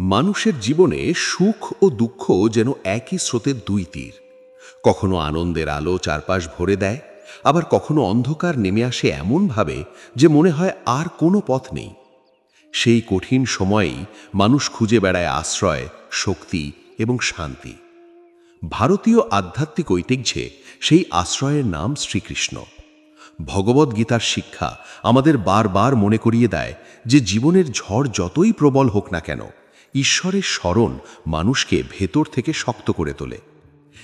মানুষের জীবনে সুখ ও দুঃখ যেন একই স্রোতের দুই তীর। কখনো আনন্দের আলো চারপাশ ভরে দেয়, আবার কখনো অন্ধকার নেমে আসে এমনভাবে যে মনে হয় আর কোনো পথ নেই। সেই কঠিন সময়েই মানুষ খুঁজে বেড়ায় আশ্রয়, শক্তি এবং শান্তি। ভারতীয় আধ্যাত্মিক ঐতিহ্যে সেই আশ্রয়ের নাম শ্রীকৃষ্ণ। ভগবদ্গীতার শিক্ষা আমাদের বারবার মনে করিয়ে দেয় যে জীবনের ঝড় যতই প্রবল হোক না কেন, ঈশ্বরের স্মরণ মানুষকে ভেতর থেকে শক্ত করে তোলে।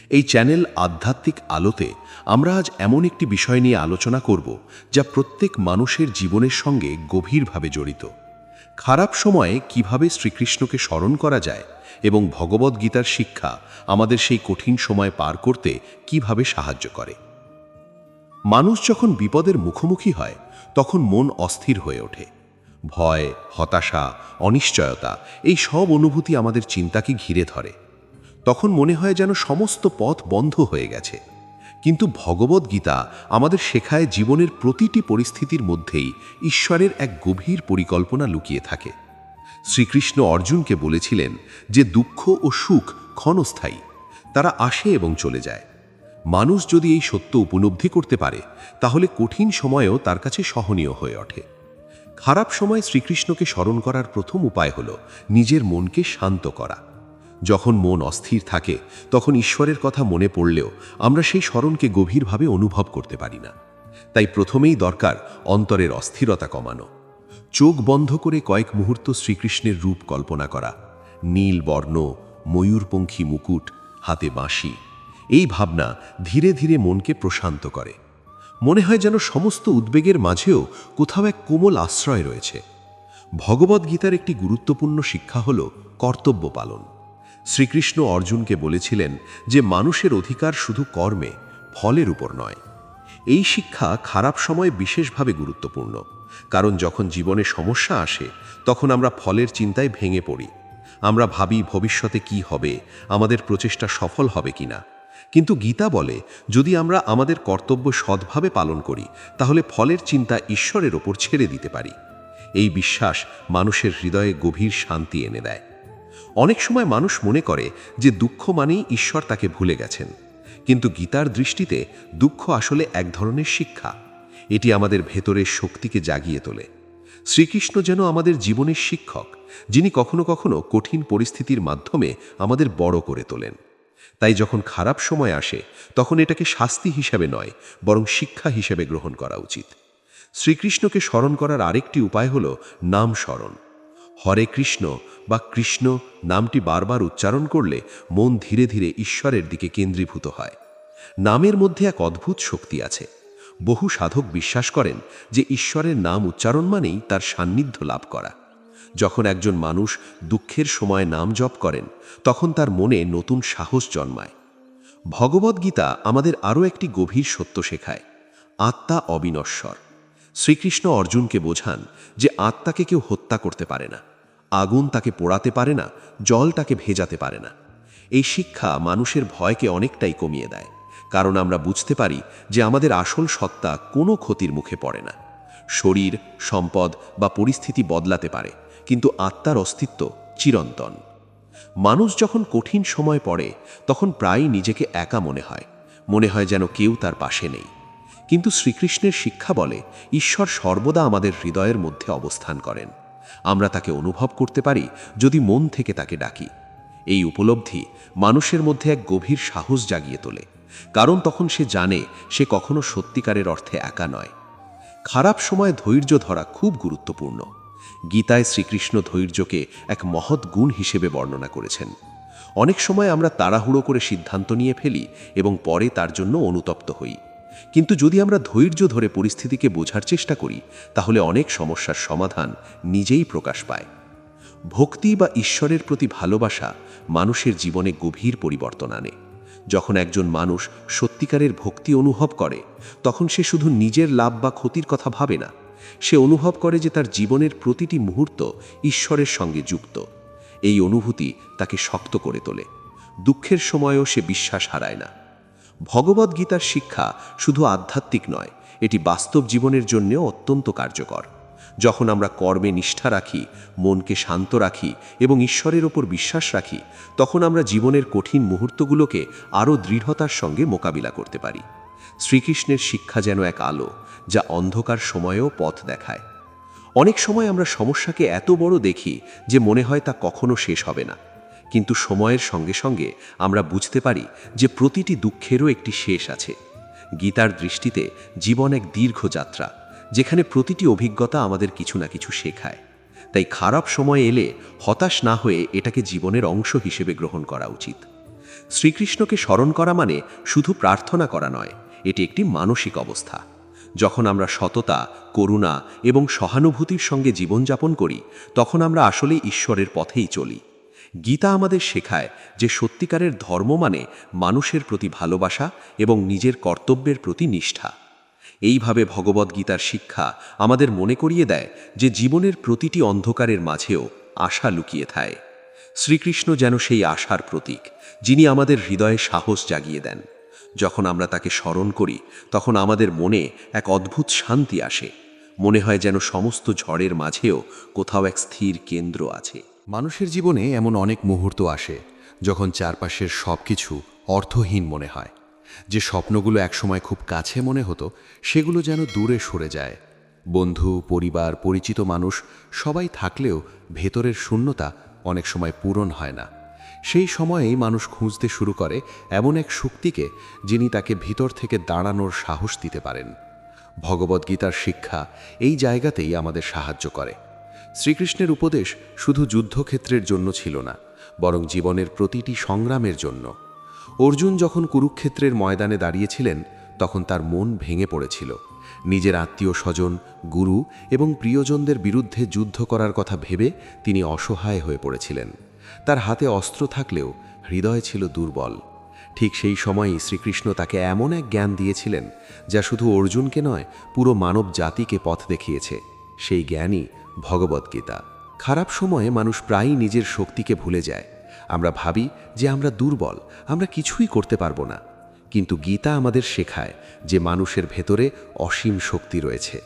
এই চ্যানেল আধ্যাত্মিক আলোতে আমরা আজ এমন একটি বিষয় নিয়ে আলোচনা করব যা প্রত্যেক মানুষের জীবনের সঙ্গে গভীরভাবে জড়িত। খারাপ সময়ে কিভাবে শ্রীকৃষ্ণকে স্মরণ করা যায় এবং ভগবদ্গীতার শিক্ষা আমাদের সেই কঠিন সময় পার করতে কিভাবে সাহায্য করে। মানুষ যখন বিপদের মুখোমুখি হয় তখন মন অস্থির হয়ে ওঠে। ভয়, হতাশা, অনিশ্চয়তা এই সব অনুভূতি আমাদের চিন্তাকে ঘিরে ধরে। তখন মনে হয় যেন সমস্ত পথ বন্ধ হয়ে গেছে। কিন্তু ভগবদ্গীতা আমাদের শেখায় জীবনের প্রতিটি পরিস্থিতির মধ্যেই ঈশ্বরের এক গভীর পরিকল্পনা লুকিয়ে থাকে। শ্রীকৃষ্ণ অর্জুনকে বলেছিলেন যে দুঃখ ও সুখ ক্ষণস্থায়ী, তারা আসে এবং চলে যায়। মানুষ যদি এই সত্য উপলব্ধি করতে পারে তাহলে কঠিন সময়েও তার কাছে সহনীয় হয়ে ওঠে। খারাপ সময় শ্রীকৃষ্ণকে স্মরণ করার প্রথম উপায় হল নিজের মনকে শান্ত করা। যখন মন অস্থির থাকে তখন ঈশ্বরের কথা মনে পড়লেও আমরা সেই স্মরণকে গভীরভাবে অনুভব করতে পারি না। তাই প্রথমেই দরকার অন্তরের অস্থিরতা কমানো। চোখ বন্ধ করে কয়েক মুহূর্ত শ্রীকৃষ্ণের রূপ কল্পনা করা, নীল বর্ণ, ময়ূরপঙ্খী মুকুট, হাতে বাঁশি, এই ভাবনা ধীরে ধীরে মনকে প্রশান্ত করে। মনে হয় যেন সমস্ত উদ্বেগের মাঝেও কোথাও এক কোমল আশ্রয় রয়েছে। ভগবদ্গীতার একটি গুরুত্বপূর্ণ শিক্ষা হল কর্তব্য পালন। শ্রীকৃষ্ণ অর্জুনকে বলেছিলেন যে মানুষের অধিকার শুধু কর্মে, ফলের উপর নয়। এই শিক্ষা খারাপ সময়ে বিশেষভাবে গুরুত্বপূর্ণ, কারণ যখন জীবনে সমস্যা আসে তখন আমরা ফলের চিন্তায় ভেঙে পড়ি। আমরা ভাবি ভবিষ্যতে কি হবে, আমাদের প্রচেষ্টা সফল হবে কিনা। কিন্তু গীতা বলে যদি আমরা আমাদের কর্তব্য সৎভাবে পালন করি তাহলে ফলের চিন্তা ঈশ্বরের ওপর ছেড়ে দিতে পারি। এই বিশ্বাস মানুষের হৃদয়ে গভীর শান্তি এনে দেয়। অনেক সময় মানুষ মনে করে যে দুঃখ মানেই ঈশ্বর তাকে ভুলে গেছেন, কিন্তু গীতার দৃষ্টিতে দুঃখ আসলে এক ধরনের শিক্ষা। এটি আমাদের ভেতরের শক্তিকে জাগিয়ে তোলে। শ্রীকৃষ্ণ যেন আমাদের জীবনের শিক্ষক, যিনি কখনো কখনো কঠিন পরিস্থিতির মাধ্যমে আমাদের বড় করে তোলেন। তাই যখন খারাপ সময় আসে তখন এটাকে শাস্তি হিসেবে নয়, বরং শিক্ষা হিসেবে গ্রহণ করা উচিত। শ্রীকৃষ্ণকে স্মরণ করার আরেকটি উপায় হল নাম স্মরণ। হরে কৃষ্ণ বা কৃষ্ণ নামটি বারবার উচ্চারণ করলে মন ধীরে ধীরে ঈশ্বরের দিকে কেন্দ্রীভূত হয়। নামের মধ্যে এক অদ্ভুত শক্তি আছে। বহু সাধক বিশ্বাস করেন যে ঈশ্বরের নাম উচ্চারণ মানেই তার সান্নিধ্য লাভ করা। যখন একজন মানুষ দুঃখের সময় নাম জপ করেন তখন তার মনে নতুন সাহস জন্মায়। ভগবদ্গীতা আমাদের আরও একটি গভীর সত্য শেখায়, আত্মা অবিনশ্বর। শ্রীকৃষ্ণ অর্জুনকে বোঝান যে আত্মাকে কেউ হত্যা করতে পারে না, আগুন তাকে পোড়াতে পারে না, জল তাকে ভেজাতে পারে না। এই শিক্ষা মানুষের ভয়কে অনেকটাই কমিয়ে দেয়, কারণ আমরা বুঝতে পারি যে আমাদের আসল সত্তা কোনো ক্ষতির মুখে পড়ে না। শরীর, সম্পদ বা পরিস্থিতি বদলাতে পারে, কিন্তু আত্মার অস্তিত্ব চিরন্তন। মানুষ যখন কঠিন সময় পড়ে তখন প্রায়ই নিজেকে একা মনে হয় যেন কেউ তার পাশে নেই। কিন্তু শ্রীকৃষ্ণের শিক্ষা বলে ঈশ্বর সর্বদা আমাদের হৃদয়ের মধ্যে অবস্থান করেন। আমরা তাকে অনুভব করতে পারি যদি মন থেকে তাকে ডাকি। এই উপলব্ধি মানুষের মধ্যে এক গভীর সাহস জাগিয়ে তোলে, কারণ তখন সে জানে সে কখনো সত্যিকারের অর্থে একা নয়। খারাপ সময় ধৈর্য ধরা খুব গুরুত্বপূর্ণ। গীতায় শ্রীকৃষ্ণ ধৈর্যকে এক মহৎ গুণ হিসেবে বর্ণনা করেছেন। অনেক সময় আমরা তাড়াহুড়ো করে সিদ্ধান্ত নিয়ে ফেলি এবং পরে তার জন্য অনুতপ্ত হই। কিন্তু যদি আমরা ধৈর্য ধরে পরিস্থিতিকে বোঝার চেষ্টা করি তাহলে অনেক সমস্যার সমাধান নিজেই প্রকাশ পায়। ভক্তি বা ঈশ্বরের প্রতি ভালোবাসা মানুষের জীবনে গভীর পরিবর্তন আনে। যখন একজন মানুষ সত্যিকারের ভক্তি অনুভব করে তখন সে শুধু নিজের লাভ বা ক্ষতির কথা ভাবে না, সে অনুভব করে যে তার জীবনের প্রতিটি মুহূর্ত ঈশ্বরের সঙ্গে যুক্ত। এই অনুভূতি তাকে শক্ত করে তোলে। দুঃখের সময়ও সে বিশ্বাস হারায় না। ভগবদ্গীতার শিক্ষা শুধু আধ্যাত্মিক নয়, এটি বাস্তব জীবনের জন্যও অত্যন্ত কার্যকর। যখন আমরা কর্মে নিষ্ঠা রাখি, মনকে শান্ত রাখি এবং ঈশ্বরের ওপর বিশ্বাস রাখি, তখন আমরা জীবনের কঠিন মুহূর্তগুলোকে আরও দৃঢ়তার সঙ্গে মোকাবিলা করতে পারি। শ্রীকৃষ্ণের শিক্ষা যেন এক আলো, যা অন্ধকার সময়েও পথ দেখায়। অনেক সময় আমরা সমস্যাকে এত বড় দেখি যে মনে হয় তা কখনো শেষ হবে না, কিন্তু সময়ের সঙ্গে সঙ্গে আমরা বুঝতে পারি যে প্রতিটি দুঃখেরও একটি শেষ আছে। গীতার দৃষ্টিতে জীবন এক দীর্ঘ যাত্রা, যেখানে প্রতিটি অভিজ্ঞতা আমাদের কিছু না কিছু শেখায়। তাই খারাপ সময় এলে হতাশ না হয়ে এটাকে জীবনের অংশ হিসেবে গ্রহণ করা উচিত। শ্রীকৃষ্ণকে স্মরণ করা মানে শুধু প্রার্থনা করা নয়, এটি একটি মানসিক অবস্থা। যখন আমরা সততা, করুণা এবং সহানুভূতির সঙ্গে জীবনযাপন করি, তখন আমরা আসলে ঈশ্বরের পথেই চলি। গীতা আমাদের শেখায় যে সত্যিকারের ধর্ম মানে মানুষের প্রতি ভালোবাসা এবং নিজের কর্তব্যের প্রতি নিষ্ঠা। এইভাবে ভগবদ্গীতার শিক্ষা আমাদের মনে করিয়ে দেয় যে জীবনের প্রতিটি অন্ধকারের মাঝেও আশা লুকিয়ে থাকে। শ্রীকৃষ্ণ যেন সেই আশার প্রতীক, যিনি আমাদের হৃদয়ে সাহস জাগিয়ে দেন। যখন আমরা তাকে স্মরণ করি, তখন আমাদের মনে এক অদ্ভুত শান্তি আসে। মনে হয় যেন সমস্ত ঝড়ের মাঝেও কোথাও এক স্থির কেন্দ্র আছে। মানুষের জীবনে এমন অনেক মুহূর্ত আসে যখন চারপাশের সব কিছু অর্থহীন মনে হয়। যে স্বপ্নগুলো একসময় খুব কাছে মনে হতো, সেগুলো যেন দূরে সরে যায়। বন্ধু, পরিবার, পরিচিত মানুষ সবাই থাকলেও ভেতরের শূন্যতা অনেক সময় পূরণ হয় না। সেই সময়েই মানুষ খুঁজতে শুরু করে এমন এক শক্তিকে, যিনি তাকে ভিতর থেকে দাঁড়ানোর সাহস দিতে পারেন। ভগবদ্গীতার শিক্ষা এই জায়গাতেই আমাদের সাহায্য করে। শ্রীকৃষ্ণের উপদেশ শুধু যুদ্ধক্ষেত্রের জন্য ছিল না, বরং জীবনের প্রতিটি সংগ্রামের জন্য। অর্জুন যখন কুরুক্ষেত্রের ময়দানে দাঁড়িয়েছিলেন, তখন তার মন ভেঙে পড়েছিল। নিজের আত্মীয় স্বজন, গুরু এবং প্রিয়জনদের বিরুদ্ধে যুদ্ধ করার কথা ভেবে তিনি অসহায় হয়ে পড়েছিলেন। তার হাতে অস্ত্র থাকলেও হৃদয় ছিল দুর্বল। ঠিক সেই সময়ই শ্রীকৃষ্ণ তাকে এমন এক জ্ঞান দিয়েছিলেন, যা শুধু অর্জুনকে নয়, পুরো মানব জাতিকে পথ দেখিয়েছে। সেই জ্ঞানই ভগবদ্গীতা। খারাপ সময়ে মানুষ প্রায়ই নিজের শক্তিকে ভুলে যায়। আমরা ভাবি যে আমরা দুর্বল, আমরা কিছুই করতে পারবো না। কিন্তু গীতা আমাদের শেখায় যে মানুষের ভেতরে অসীম শক্তি রয়েছে।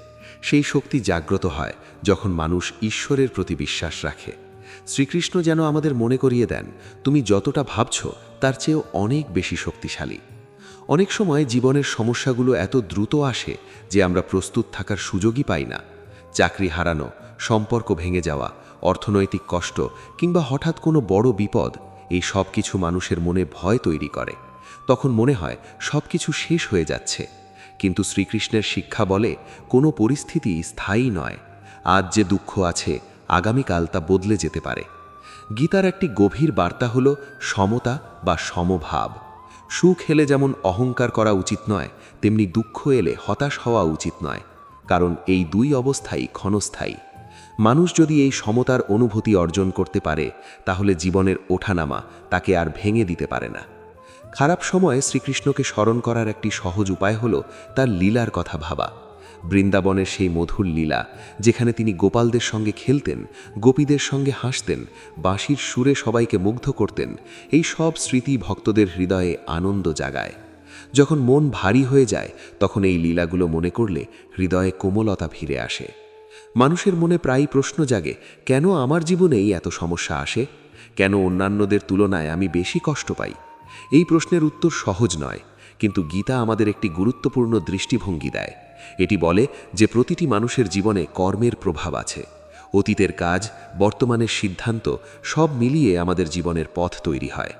সেই শক্তি জাগ্রত হয় যখন মানুষ ঈশ্বরের প্রতি বিশ্বাস রাখে। শ্রীকৃষ্ণ যেন আমাদের মনে করিয়ে দেন, তুমি যতটা ভাবছো তার চেয়েও অনেক বেশি শক্তিশালী। অনেক সময় জীবনের সমস্যাগুলো এত দ্রুত আসে যে আমরা প্রস্তুত থাকার সুযোগই পাই না। চাকরি হারানো, সম্পর্ক ভেঙে যাওয়া, অর্থনৈতিক কষ্ট কিংবা হঠাৎ কোনো বড় বিপদ, এই সব কিছু মানুষের মনে ভয় তৈরি করে। তখন মনে হয় সব কিছু শেষ হয়ে যাচ্ছে। কিন্তু শ্রীকৃষ্ণের শিক্ষা বলে, কোনো পরিস্থিতি স্থায়ী নয়। আজ যে দুঃখ আছে, আগামীকাল তা বদলে যেতে পারে। গীতার একটি গভীর বার্তা হল সমতা বা সমভাব। সুখ এলে যেমন অহংকার করা উচিত নয়, তেমনি দুঃখ এলে হতাশ হওয়া উচিত নয়, কারণ এই দুই অবস্থাই ক্ষণস্থায়ী। মানুষ যদি এই সমতার অনুভূতি অর্জন করতে পারে, তাহলে জীবনের ওঠানামা তাকে আর ভেঙে দিতে পারে না। খারাপ সময়ে শ্রীকৃষ্ণকে স্মরণ করার একটি সহজ উপায় হল তার লীলার কথা ভাবা। বৃন্দাবনের সেই মধুর লীলা, যেখানে তিনি গোপালদের সঙ্গে খেলতেন, গোপীদের সঙ্গে হাসতেন, বাঁশির সুরে সবাইকে মুগ্ধ করতেন, এই সব স্মৃতি ভক্তদের হৃদয়ে আনন্দ জাগায়। যখন মন ভারী হয়ে যায়, তখন এই লীলাগুলো মনে করলে হৃদয়ে কোমলতা ফিরে আসে। মানুষের মনে প্রায়ই প্রশ্ন জাগে, কেন আমার জীবনেই এত সমস্যা আসে? কেন অন্যান্যদের তুলনায় আমি বেশি কষ্ট পাই? এই প্রশ্নের উত্তর সহজ নয়, কিন্তু গীতা আমাদের একটি গুরুত্বপূর্ণ দৃষ্টিভঙ্গি দেয়। এটি বলে যে প্রতিটি মানুষের জীবনে কর্মের প্রভাব আছে। অতীতের কাজ, বর্তমানের সিদ্ধান্ত সব মিলিয়ে আমাদের জীবনের পথ তৈরি হয়।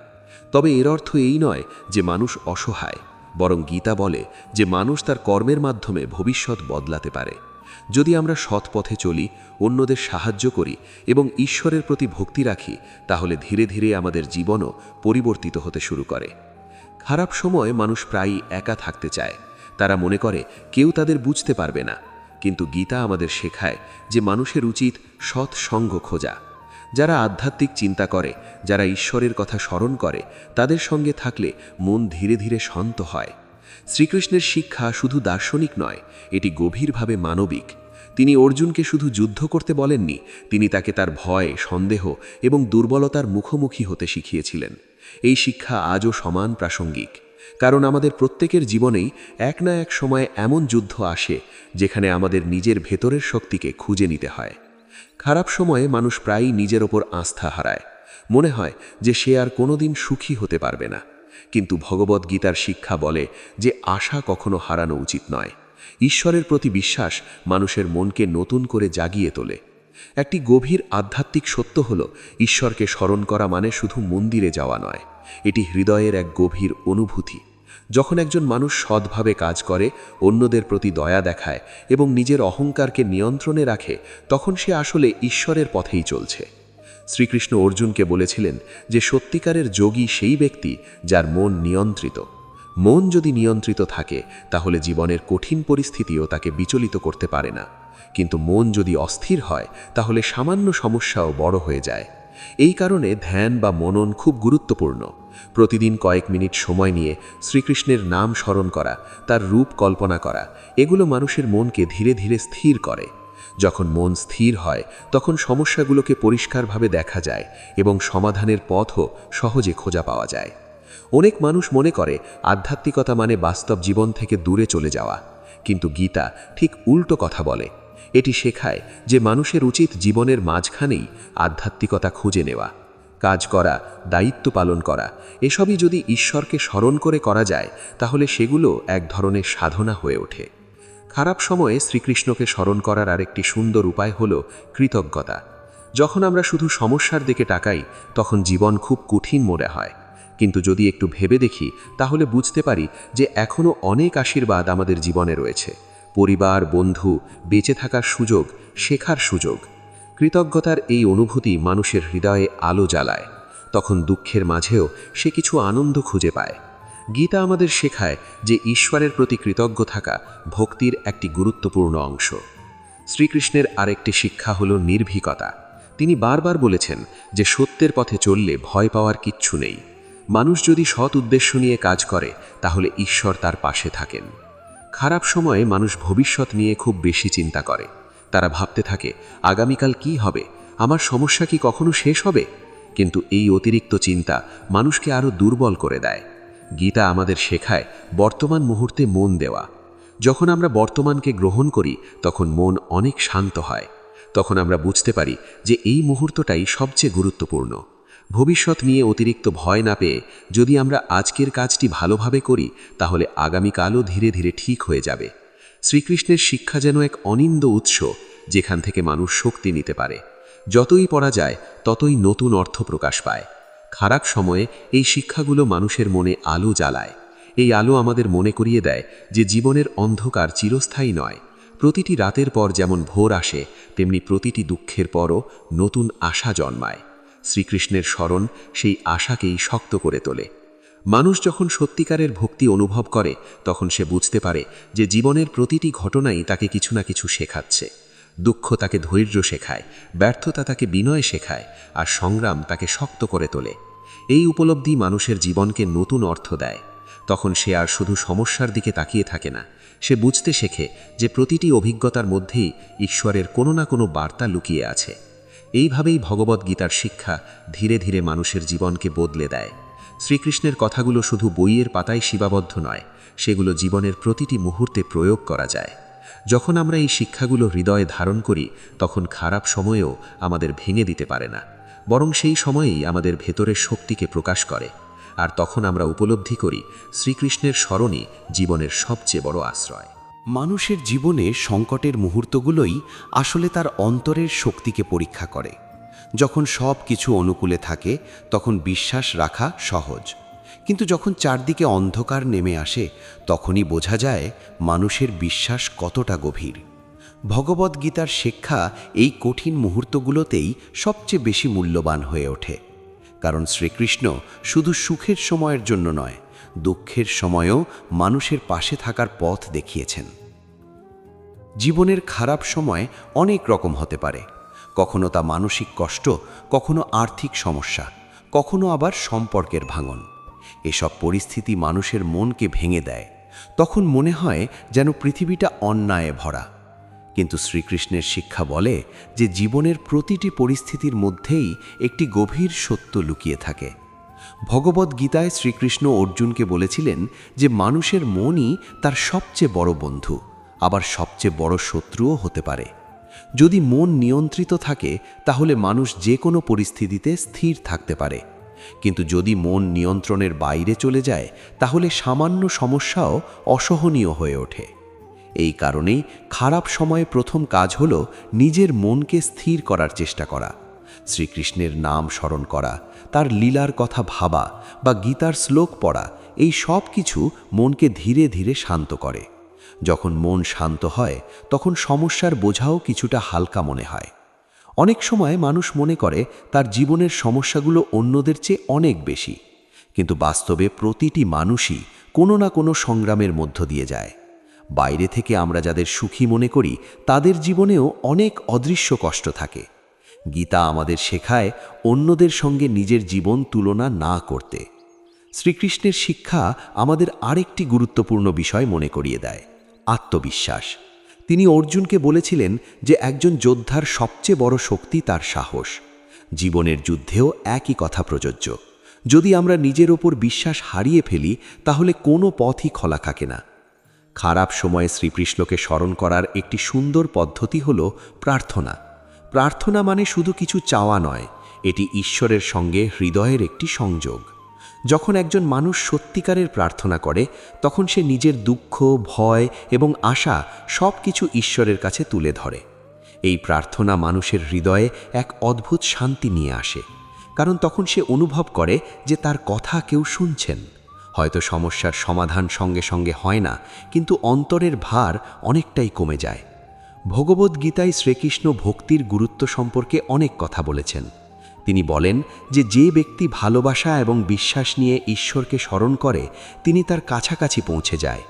তবে এর অর্থ এই নয় যে মানুষ অসহায়, বরং গীতা বলে যে মানুষ তার কর্মের মাধ্যমে ভবিষ্যৎ বদলাতে পারে। যদি আমরা সৎ পথে চলি, অন্যদের সাহায্য করি এবং ঈশ্বরের প্রতি ভক্তি রাখি, তাহলে ধীরে ধীরে আমাদের জীবনও পরিবর্তিত হতে শুরু করে। খারাপ সময় মানুষ প্রায়ই একা থাকতে চায়। তারা মনে করে কেউ তাদের বুঝতে পারবে না। কিন্তু গীতা আমাদের শেখায় যে মানুষের উচিত সৎ সঙ্গ খোঁজা। যারা আধ্যাত্মিক চিন্তা করে, যারা ঈশ্বরের কথা স্মরণ করে, তাদের সঙ্গে থাকলে মন ধীরে ধীরে শান্ত হয়। শ্রীকৃষ্ণের শিক্ষা শুধু দার্শনিক নয়, এটি গভীরভাবে মানবিক। তিনি অর্জুনকে শুধু যুদ্ধ করতে বলেননি, তিনি তাকে তার ভয়, সন্দেহ এবং দুর্বলতার মুখোমুখি হতে শিখিয়েছিলেন। এই শিক্ষা আজও সমান প্রাসঙ্গিক। কারণ আমাদের প্রত্যেকের জীবনেই এক না এক সময় এমন যুদ্ধ আসে যেখানে আমাদের নিজের ভেতরের শক্তিকে খুঁজে নিতে হয়। খারাপ সময়ে মানুষ প্রায়ই নিজের ওপর আস্থা হারায়, মনে হয় যে সে আর কোনোদিন সুখী হতে পারবে না। কিন্তু ভগবদ্গীতার শিক্ষা বলে যে আশা কখনো হারানো উচিত নয়। ঈশ্বরের প্রতি বিশ্বাস মানুষের মনকে নতুন করে জাগিয়ে তোলে। একটি গভীর আধ্যাত্মিক সত্য হল, ঈশ্বরকে স্মরণ করা মানে শুধু মন্দিরে যাওয়া নয়, এটি হৃদয়ের এক গভীর অনুভূতি। যখন একজন মানুষ সৎভাবে কাজ করে, অন্যদের প্রতি দয়া দেখায় এবং নিজের অহংকারকে নিয়ন্ত্রণে রাখে, তখন সে আসলে ঈশ্বরের পথেই চলছে। শ্রীকৃষ্ণ অর্জুনকে বলেছিলেন যে সত্যিকারের যোগী সেই ব্যক্তি যার মন নিয়ন্ত্রিত। মন যদি নিয়ন্ত্রিত থাকে তাহলে জীবনের কঠিন পরিস্থিতিও তাকে বিচলিত করতে পারে না, কিন্তু মন যদি অস্থির হয় তাহলে সামান্য সমস্যাও বড় হয়ে যায়। এই কারণে ধ্যান বা মনন খুব গুরুত্বপূর্ণ। প্রতিদিন কয়েক মিনিট সময় নিয়ে শ্রীকৃষ্ণের নাম স্মরণ করা, তার রূপ কল্পনা করা, এগুলো মানুষের মনকে ধীরে ধীরে স্থির করে। যখন মন স্থির হয় তখন সমস্যাগুলোকে পরিষ্কারভাবে দেখা যায় এবং সমাধানের পথও সহজে খোঁজা পাওয়া যায়। অনেক মানুষ মনে করে আধ্যাত্মিকতা মানে বাস্তব জীবন থেকে দূরে চলে যাওয়া, কিন্তু গীতা ঠিক উল্টো কথা বলে। এটি শেখায় যে মানুষের উচিত জীবনের মাঝখানেই আধ্যাত্মিকতা খুঁজে নেওয়া। কাজ করা, দায়িত্ব পালন করা, এসবই যদি ঈশ্বরকে স্মরণ করে করা যায় তাহলে সেগুলো এক ধরনের সাধনা হয়ে ওঠে। খারাপ সময়ে শ্রীকৃষ্ণকে স্মরণ করার আরেকটি সুন্দর উপায় হল কৃতজ্ঞতা। যখন আমরা শুধু সমস্যার দিকে তাকাই তখন জীবন খুব কঠিন মনে হয়, কিন্তু যদি একটু ভেবে দেখি তাহলে বুঝতে পারি যে এখনও অনেক আশীর্বাদ আমাদের জীবনে রয়েছে। পরিবার, বন্ধু, বেঁচে থাকার সুযোগ, শেখার সুযোগ। কৃতজ্ঞতার এই অনুভূতি মানুষের হৃদয়ে আলো জ্বালায়। তখন দুঃখের মাঝেও সে কিছু আনন্দ খুঁজে পায়। গীতা আমাদের শেখায় যে ঈশ্বরের প্রতি কৃতজ্ঞ থাকা ভক্তির একটি গুরুত্বপূর্ণ অংশ। শ্রীকৃষ্ণের আরেকটি শিক্ষা হল নির্ভীকতা। তিনি বারবার বলেছেন যে সত্যের পথে চললে ভয় পাওয়ার কিচ্ছু নেই। মানুষ যদি সৎ উদ্দেশ্য নিয়ে কাজ করে তাহলে ঈশ্বর তার পাশে থাকেন। খারাপ সময়ে মানুষ ভবিষ্যৎ নিয়ে খুব বেশি চিন্তা করে। তারা ভাবতে থাকে, আগামীকাল কি হবে, আমার সমস্যা কি কখনো শেষ হবে? কিন্তু এই অতিরিক্ত চিন্তা মানুষকে আরও দুর্বল করে দেয়। গীতা আমাদের শেখায় বর্তমান মুহূর্তে মন দেওয়া। যখন আমরা বর্তমানকে গ্রহণ করি তখন মন অনেক শান্ত হয়। তখন আমরা বুঝতে পারি যে এই মুহূর্তটাই সবচেয়ে গুরুত্বপূর্ণ। ভবিষ্যৎ নিয়ে অতিরিক্ত ভয় না পেয়ে যদি আমরা আজকের কাজটি ভালোভাবে করি তাহলে আগামীকালও ধীরে ধীরে ঠিক হয়ে যাবে। শ্রীকৃষ্ণের শিক্ষা যেন এক অনিন্দ্য উৎস, যেখান থেকে মানুষ শক্তি নিতে পারে। যতই পড়া যায় ততই নতুন অর্থ প্রকাশ পায়। খারাপ সময়ে এই শিক্ষাগুলো মানুষের মনে আলো জ্বালায়। এই আলো আমাদের মনে করিয়ে দেয় যে জীবনের অন্ধকার চিরস্থায়ী নয়। প্রতিটি রাতের পর যেমন ভোর আসে, তেমনি প্রতিটি দুঃখের পরও নতুন আশা জন্মায়। শ্রীকৃষ্ণের স্মরণ সেই আশাকেই শক্ত করে তোলে। মানুষ যখন সত্যিকারের ভক্তি অনুভব করে তখন সে বুঝতে পারে যে জীবনের প্রতিটি ঘটনাই তাকে কিছু না কিছু শেখাচ্ছে। দুঃখ তাকে ধৈর্য শেখায়, ব্যর্থতা তাকে বিনয় শেখায়, আর সংগ্রাম তাকে শক্ত করে তোলে। এই উপলব্ধি মানুষের জীবনকে নতুন অর্থ দেয়। তখন সে আর শুধু সমস্যার দিকে তাকিয়ে থাকে না, সে বুঝতে শেখে যে প্রতিটি অভিজ্ঞতার মধ্যেই ঈশ্বরের কোনো না কোনো বার্তা লুকিয়ে আছে। এইভাবেই ভগবদ্গীতার শিক্ষা ধীরে ধীরে মানুষের জীবনকে বদলে দেয়। শ্রীকৃষ্ণের কথাগুলো শুধু বইয়ের পাতায় সীমাবদ্ধ নয়, সেগুলো জীবনের প্রতিটি মুহূর্তে প্রয়োগ করা যায়। যখন আমরা এই শিক্ষাগুলো হৃদয়ে ধারণ করি তখন খারাপ সময়েও আমাদের ভেঙে দিতে পারে না, বরং সেই সময়েই আমাদের ভেতরের শক্তিকে প্রকাশ করে। আর তখন আমরা উপলব্ধি করি শ্রীকৃষ্ণের স্মরণই জীবনের সবচেয়ে বড় আশ্রয়। মানুষের জীবনে সংকটের মুহূর্তগুলোই আসলে তার অন্তরের শক্তিকে পরীক্ষা করে। যখন সব কিছু অনুকূলে থাকে তখন বিশ্বাস রাখা সহজ, কিন্তু যখন চারদিকে অন্ধকার নেমে আসে তখনই বোঝা যায় মানুষের বিশ্বাস কতটা গভীর। ভগবদ্গীতার শিক্ষা এই কঠিন মুহূর্তগুলোতেই সবচেয়ে বেশি মূল্যবান হয়ে ওঠে, কারণ শ্রীকৃষ্ণ শুধু সুখের সময়ের জন্য নয়, দুঃখের সময়েও মানুষের পাশে থাকার পথ দেখিয়েছেন। জীবনের খারাপ সময় অনেক রকম হতে পারে। কখনো তা মানসিক কষ্ট, কখনো আর্থিক সমস্যা, কখনো আবার সম্পর্কের ভাঙন। এসব পরিস্থিতি মানুষের মনকে ভেঙে দেয়। তখন মনে হয় যেন পৃথিবীটা অন্যায়ে ভরা। কিন্তু শ্রীকৃষ্ণের শিক্ষা বলে যে জীবনের প্রতিটি পরিস্থিতির মধ্যেই একটি গভীর সত্য লুকিয়ে থাকে। ভগবদ্গীতায় শ্রীকৃষ্ণ অর্জুনকে বলেছিলেন যে মানুষের মনই তার সবচেয়ে বড় বন্ধু, আবার সবচেয়ে বড় শত্রুও হতে পারে। যদি মন নিয়ন্ত্রিত থাকে তাহলে মানুষ যে কোনো পরিস্থিতিতে স্থির থাকতে পারে, কিন্তু যদি মন নিয়ন্ত্রণের বাইরে চলে যায় তাহলে সামান্য সমস্যাও অসহনীয় হয়ে ওঠে। এই কারণেই খারাপ সময়ে প্রথম কাজ হল নিজের মনকে স্থির করার চেষ্টা করা। শ্রীকৃষ্ণের নাম স্মরণ করা, তার লীলার কথা ভাবা বা গীতার শ্লোক পড়া, এই সব কিছু মনকে ধীরে ধীরে শান্ত করে। যখন মন শান্ত হয় তখন সমস্যার বোঝাও কিছুটা হালকা মনে হয়। অনেক সময় মানুষ মনে করে তার জীবনের সমস্যাগুলো অন্যদের চেয়ে অনেক বেশি, কিন্তু বাস্তবে প্রতিটি মানুষই কোনো না কোনো সংগ্রামের মধ্য দিয়ে যায়। বাইরে থেকে আমরা যাদের সুখী মনে করি তাদের জীবনেও অনেক অদৃশ্য কষ্ট থাকে। গীতা আমাদের শেখায় অন্যদের সঙ্গে নিজের জীবন তুলনা না করতে। শ্রীকৃষ্ণের শিক্ষা আমাদের আরেকটি গুরুত্বপূর্ণ বিষয় মনে করিয়ে দেয়, আত্মবিশ্বাস। তিনি অর্জুনকে বলেছিলেন যে একজন যোদ্ধার সবচেয়ে বড় শক্তি তার সাহস। জীবনের যুদ্ধেও একই কথা প্রযোজ্য। যদি আমরা নিজের ওপর বিশ্বাস হারিয়ে ফেলি তাহলে কোনো পথই খোলা থাকে না। খারাপ সময়ে শ্রীকৃষ্ণকে স্মরণ করার একটি সুন্দর পদ্ধতি হল প্রার্থনা। প্রার্থনা মানে শুধু কিছু চাওয়া নয়, এটি ঈশ্বরের সঙ্গে হৃদয়ের একটি সংযোগ। যখন একজন মানুষ সত্যিকারের প্রার্থনা করে তখন সে নিজের দুঃখ, ভয় এবং আশা সব কিছু ঈশ্বরের কাছে তুলে ধরে। এই প্রার্থনা মানুষের হৃদয়ে এক অদ্ভুত শান্তি নিয়ে আসে, কারণ তখন সে অনুভব করে যে তার কথা কেউ শুনছেন। হয়তো সমস্যার সমাধান সঙ্গে সঙ্গে হয় না, কিন্তু অন্তরের ভার অনেকটাই কমে যায়। ভগবদ্গীতায় শ্রীকৃষ্ণ ভক্তির গুরুত্ব সম্পর্কে অনেক কথা বলেছেন। তিনি বলেন যে যে ব্যক্তি ভালোবাসা এবং বিশ্বাস নিয়ে ঈশ্বরকে স্মরণ করে তিনি তার কাছাকাছি পৌঁছে যায়।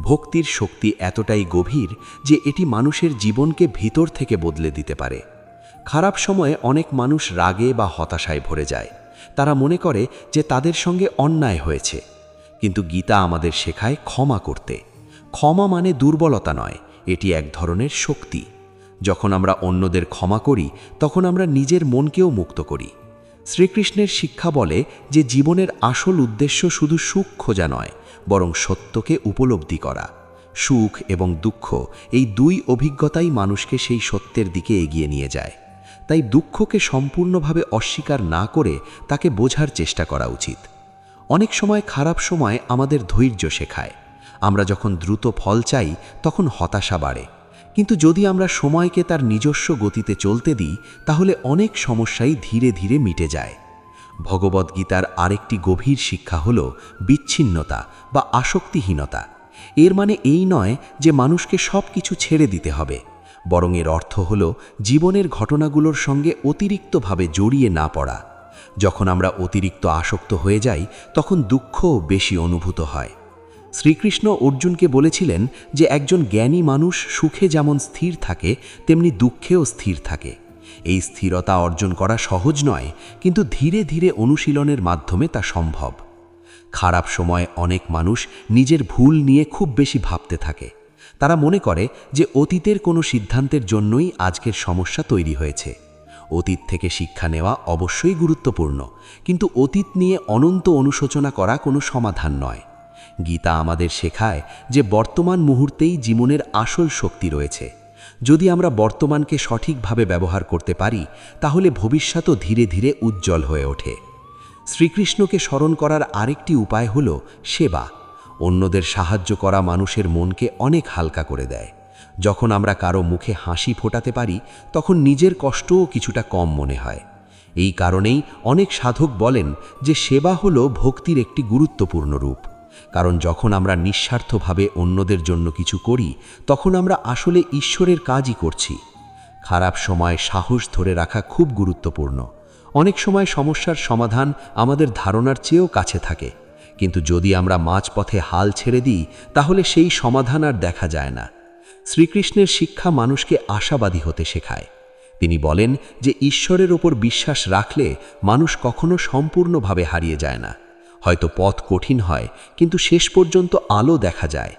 ভক্তির শক্তি এতটাই গভীর যে এটি মানুষের জীবনকে ভিতর থেকে বদলে দিতে পারে। খারাপ সময়ে অনেক মানুষ রাগে বা হতাশায় ভরে যায়। তারা মনে করে যে তাদের সঙ্গে অন্যায় হয়েছে, কিন্তু গীতা আমাদের শেখায় ক্ষমা করতে। ক্ষমা মানে দুর্বলতা নয়, এটি এক ধরনের শক্তি। যখন আমরা অন্যদের ক্ষমা করি তখন আমরা নিজের মনকেও মুক্ত করি। শ্রীকৃষ্ণের শিক্ষা বলে যে জীবনের আসল উদ্দেশ্য শুধু সুখ খোঁজা নয়, বরং সত্যকে উপলব্ধি করা। সুখ এবং দুঃখ এই দুই অভিজ্ঞতাই মানুষকে সেই সত্যের দিকে এগিয়ে নিয়ে যায়। তাই দুঃখকে সম্পূর্ণভাবে অস্বীকার না করে তাকে বোঝার চেষ্টা করা উচিত। অনেক সময় খারাপ সময় আমাদের ধৈর্য শেখায়। আমরা যখন দ্রুত ফল চাই তখন হতাশা বাড়ে, কিন্তু যদি আমরা সময়কে তার নিজস্ব গতিতে চলতে দিই তাহলে অনেক সমস্যাই ধীরে ধীরে মিটে যায়। ভগবদ্গীতার আরেকটি গভীর শিক্ষা হল বিচ্ছিন্নতা বা আসক্তিহীনতা। এর মানে এই নয় যে মানুষকে সব কিছু ছেড়ে দিতে হবে, বরং এর অর্থ হল জীবনের ঘটনাগুলোর সঙ্গে অতিরিক্তভাবে জড়িয়ে না পড়া। যখন আমরা অতিরিক্ত আসক্ত হয়ে যাই তখন দুঃখও বেশি অনুভূত হয়। শ্রীকৃষ্ণ অর্জুনকে বলেছিলেন যে একজন জ্ঞানী মানুষ সুখে যেমন স্থির থাকে তেমনি দুঃখেও স্থির থাকে। এই স্থিরতা অর্জন করা সহজ নয়, কিন্তু ধীরে ধীরে অনুশীলনের মাধ্যমে তা সম্ভব। খারাপ সময়ে অনেক মানুষ নিজের ভুল নিয়ে খুব বেশি ভাবতে থাকে। তারা মনে করে যে অতীতের কোনো সিদ্ধান্তের জন্যই আজকের সমস্যা তৈরি হয়েছে। অতীত থেকে শিক্ষা নেওয়া অবশ্যই গুরুত্বপূর্ণ, কিন্তু অতীত নিয়ে অনন্ত অনুশোচনা করা কোনো সমাধান নয়। গীতা আমাদের শেখায় যে বর্তমান মুহূর্তেই জীবনের আসল শক্তি রয়েছে। যদি আমরা বর্তমানকে সঠিকভাবে ব্যবহার করতে পারি তাহলে ভবিষ্যতও ধীরে ধীরে উজ্জ্বল হয়ে ওঠে। শ্রীকৃষ্ণকে স্মরণ করার আরেকটি উপায় হল সেবা। অন্যদের সাহায্য করা মানুষের মনকে অনেক হালকা করে দেয়। যখন আমরা কারো মুখে হাসি ফোটাতে পারি তখন নিজের কষ্টও কিছুটা কম মনে হয়। এই কারণেই অনেক সাধক বলেন যে সেবা হল ভক্তির একটি গুরুত্বপূর্ণ রূপ। কারণ যখন আমরা নিঃস্বার্থভাবে অন্যদের জন্য কিছু করি তখন আমরা আসলে ঈশ্বরের কাজই করছি। খারাপ সময় সাহস ধরে রাখা খুব গুরুত্বপূর্ণ। অনেক সময় সমস্যার সমাধান আমাদের ধারণার চেয়েও কাছে থাকে, কিন্তু যদি আমরা মাঝপথে হাল ছেড়ে দিই তাহলে সেই সমাধান আর দেখা যায় না। শ্রীকৃষ্ণের শিক্ষা মানুষকে আশাবাদী হতে শেখায়। তিনি বলেন যে ঈশ্বরের ওপর বিশ্বাস রাখলে মানুষ কখনো সম্পূর্ণভাবে হারিয়ে যায় না। হয়তো পথ কঠিন হয়, কিন্তু শেষ পর্যন্ত আলো দেখা যায়।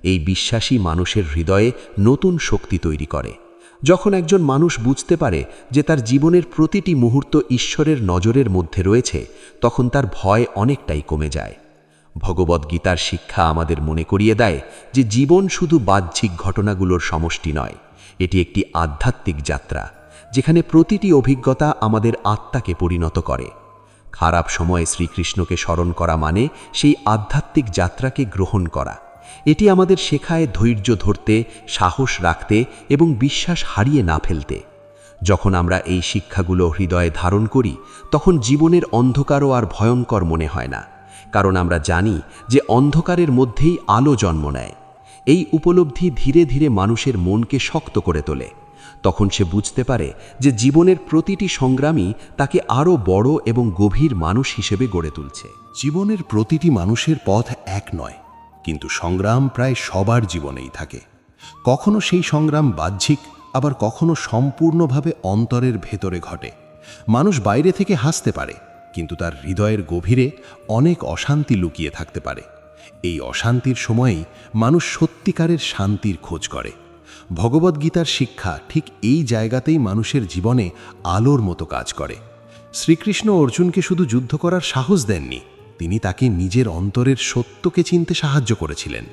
এই বিশ্বাসই মানুষের হৃদয়ে নতুন শক্তি তৈরি করে। যখন একজন মানুষ বুঝতে পারে যে তার জীবনের প্রতিটি মুহূর্ত ঈশ্বরের নজরের মধ্যে রয়েছে, তখন তার ভয় অনেকটাই কমে যায়। ভগবদ্গীতার শিক্ষা আমাদের মনে করিয়ে দেয় যে জীবন শুধু বাহ্যিক ঘটনাগুলোর সমষ্টি নয়, এটি একটি আধ্যাত্মিক যাত্রা, যেখানে প্রতিটি অভিজ্ঞতা আমাদের আত্মাকে পরিণত করে। খারাপ সময়ে শ্রীকৃষ্ণকে স্মরণ করা মানে সেই আধ্যাত্মিক যাত্রাকে গ্রহণ করা। এটি আমাদের শেখায় ধৈর্য ধরতে, সাহস রাখতে এবং বিশ্বাস হারিয়ে না ফেলতে। যখন আমরা এই শিক্ষাগুলো হৃদয়ে ধারণ করি, তখন জীবনের অন্ধকারও আর ভয়ঙ্কর মনে হয় না, কারণ আমরা জানি যে অন্ধকারের মধ্যেই আলো জন্ম নেয়। এই উপলব্ধি ধীরে ধীরে মানুষের মনকে শক্ত করে তোলে। তখন সে বুঝতে পারে যে জীবনের প্রতিটি সংগ্রামই তাকে আরও বড় এবং গভীর মানুষ হিসেবে গড়ে তুলছে। জীবনের প্রতিটি মানুষের পথ এক নয়, কিন্তু সংগ্রাম প্রায় সবার জীবনেই থাকে। কখনো সেই সংগ্রাম বাহ্যিক, আবার কখনো সম্পূর্ণভাবে অন্তরের ভেতরে ঘটে। মানুষ বাইরে থেকে হাসতে পারে, কিন্তু তার হৃদয়ের গভীরে অনেক অশান্তি লুকিয়ে থাকতে পারে। এই অশান্তির সময়েই মানুষ সত্যিকারের শান্তির খোঁজ করে। ভগবদ্গীতার শিক্ষা ঠিক এই জায়গাতেই মানুষের জীবনে আলোর মতো কাজ করে। শ্রীকৃষ্ণ অর্জুনকে শুধু যুদ্ধ করার সাহস দেননি, তিনি তাকে নিজের অন্তরের সত্যকে চিনতে সাহায্য করেছিলেন।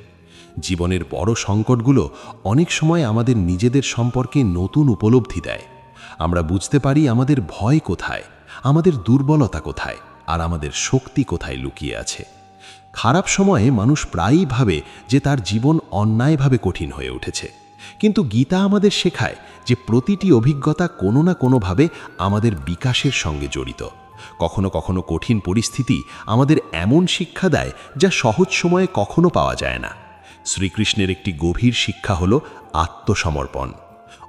জীবনের বড় সংকটগুলো অনেক সময় আমাদের নিজেদের সম্পর্কে নতুন উপলব্ধি দেয়। আমরা বুঝতে পারি আমাদের ভয় কোথায়, আমাদের দুর্বলতা কোথায়, আর আমাদের শক্তি কোথায় লুকিয়ে আছে। খারাপ সময়ে মানুষ প্রায়ই ভাবে যে তার জীবন অন্যায়ভাবে কঠিন হয়ে উঠেছে, কিন্তু গীতা আমাদের শেখায় যে প্রতিটি অভিজ্ঞতা কোনো না কোনোভাবে আমাদের বিকাশের সঙ্গে জড়িত। কখনো কখনো কঠিন পরিস্থিতি আমাদের এমন শিক্ষা দেয় যা সহজ সময়ে কখনো পাওয়া যায় না। শ্রীকৃষ্ণের একটি গভীর শিক্ষা হল আত্মসমর্পণ।